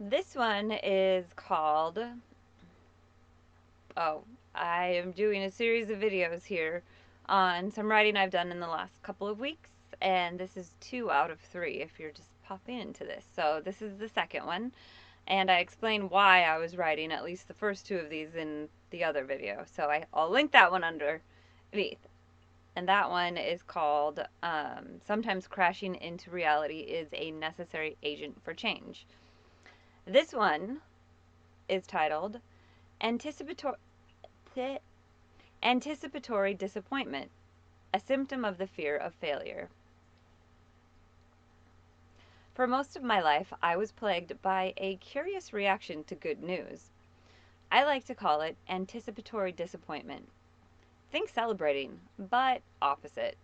This one is called, oh, I am doing a series of videos here on some writing I've done in the last couple of weeks, and this is 2 out of 3 if you're just popping into this. So this is the second one, and I explain why I was writing at least the first 2 of these in the other video. So I'll link that one underneath. And that one is called Sometimes Crashing into Reality is a Necessary Agent for Change. This one is titled Anticipatory, Anticipatory Disappointment, a Symptom of the Fear of Failure. For most of my life, I was plagued by a curious reaction to good news. I like to call it anticipatory disappointment. Think celebrating, but opposite.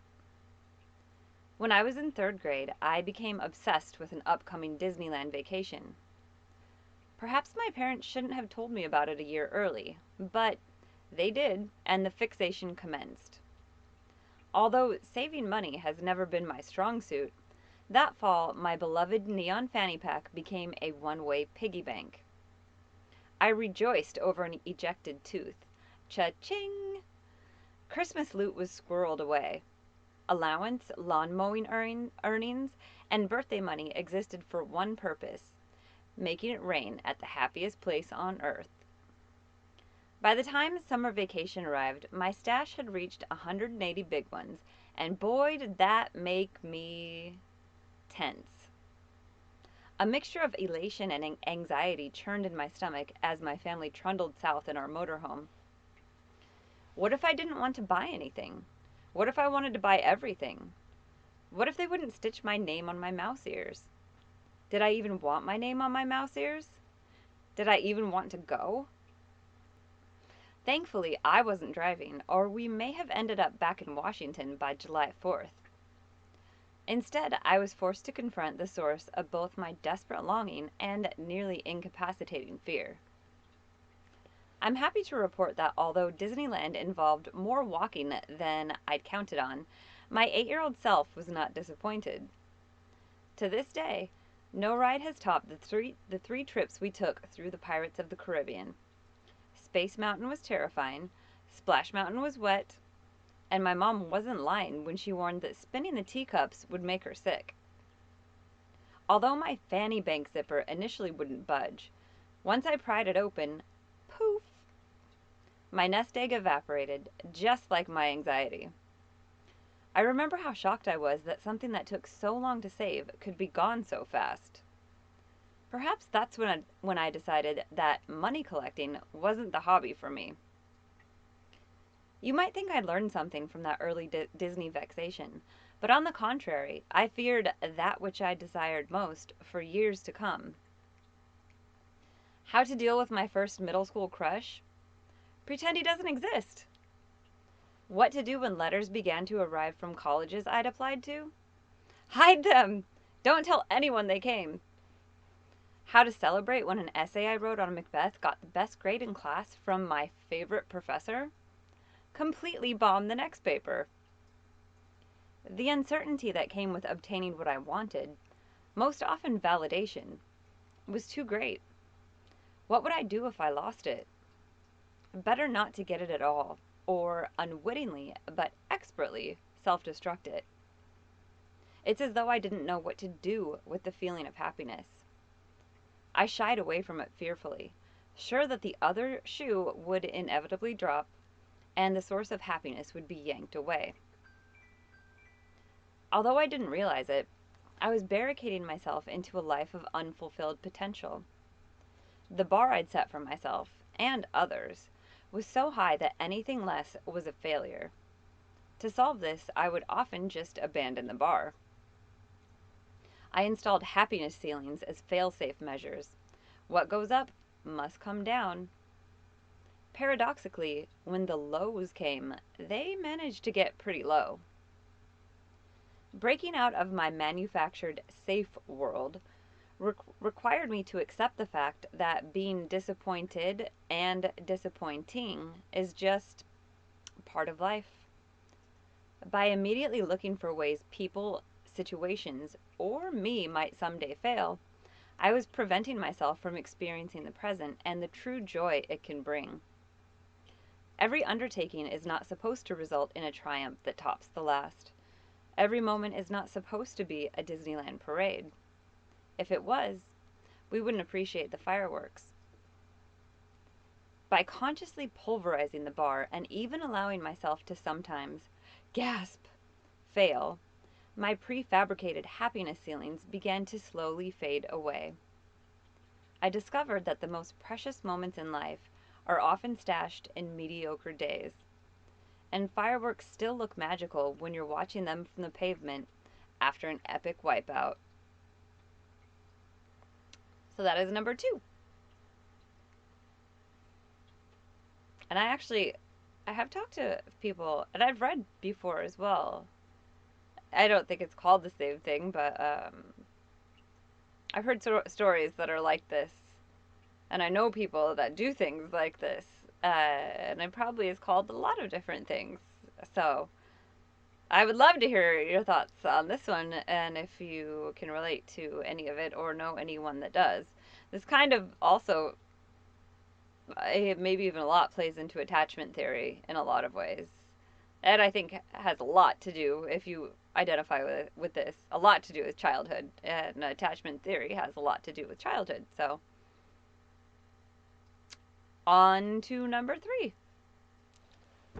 When I was in 3rd grade, I became obsessed with an upcoming Disneyland vacation. Perhaps my parents shouldn't have told me about it a year early, but they did, and the fixation commenced. Although saving money has never been my strong suit, that fall my beloved neon fanny pack became a one-way piggy bank. I rejoiced over an ejected tooth. Cha-ching! Christmas loot was squirreled away. Allowance, lawn mowing earnings, and birthday money existed for one purpose: making it rain at the happiest place on earth. By the time summer vacation arrived, my stash had reached 180 big ones, and boy did that make me tense. A mixture of elation and anxiety churned in my stomach as my family trundled south in our motorhome. What if I didn't want to buy anything? What if I wanted to buy everything? What if they wouldn't stitch my name on my mouse ears? Did I even want my name on my mouse ears? Did I even want to go? Thankfully, I wasn't driving, or we may have ended up back in Washington by July 4th. Instead, I was forced to confront the source of both my desperate longing and nearly incapacitating fear. I'm happy to report that although Disneyland involved more walking than I'd counted on, my 8-year-old self was not disappointed. To this day, no ride has topped the three trips we took through the Pirates of the Caribbean. Space Mountain was terrifying, Splash Mountain was wet, and my mom wasn't lying when she warned that spinning the teacups would make her sick. Although my fanny bank zipper initially wouldn't budge, once I pried it open, poof! My nest egg evaporated, just like my anxiety. I remember how shocked I was that something that took so long to save could be gone so fast. Perhaps that's when I decided that money collecting wasn't the hobby for me. You might think I'd learned something from that early Disney vexation, but on the contrary, I feared that which I desired most for years to come. How to deal with my first middle school crush? Pretend he doesn't exist. What to do when letters began to arrive from colleges I'd applied to? Hide them! Don't tell anyone they came. How to celebrate when an essay I wrote on Macbeth got the best grade in class from my favorite professor? Completely bomb the next paper. The uncertainty that came with obtaining what I wanted, most often validation, was too great. What would I do if I lost it? Better not to get it at all, or unwittingly but expertly self-destruct it. It's as though I didn't know what to do with the feeling of happiness. I shied away from it fearfully, sure that the other shoe would inevitably drop and the source of happiness would be yanked away. Although I didn't realize it, I was barricading myself into a life of unfulfilled potential. The bar I'd set for myself, and others, was so high that anything less was a failure. To solve this, I would often just abandon the bar. I installed happiness ceilings as fail-safe measures. What goes up must come down. Paradoxically, when the lows came, they managed to get pretty low. Breaking out of my manufactured safe world required me to accept the fact that being disappointed and disappointing is just part of life. By immediately looking for ways people, situations, or me might someday fail, I was preventing myself from experiencing the present and the true joy it can bring. Every undertaking is not supposed to result in a triumph that tops the last. Every moment is not supposed to be a Disneyland parade. If it was, we wouldn't appreciate the fireworks. By consciously pulverizing the bar and even allowing myself to sometimes gasp, fail, my prefabricated happiness ceilings began to slowly fade away. I discovered that the most precious moments in life are often stashed in mediocre days. And fireworks still look magical when you're watching them from the pavement after an epic wipeout. So that is number 2. And I have talked to people, and I've read before as well. I don't think it's called the same thing, but I've heard stories that are like this, and I know people that do things like this, and it probably is called a lot of different things. So I would love to hear your thoughts on this one, and if you can relate to any of it or know anyone that does. This kind of also, maybe even a lot, plays into attachment theory in a lot of ways. And I think has a lot to do, if you identify with this, a lot to do with childhood. And attachment theory has a lot to do with childhood. So, on to number 3.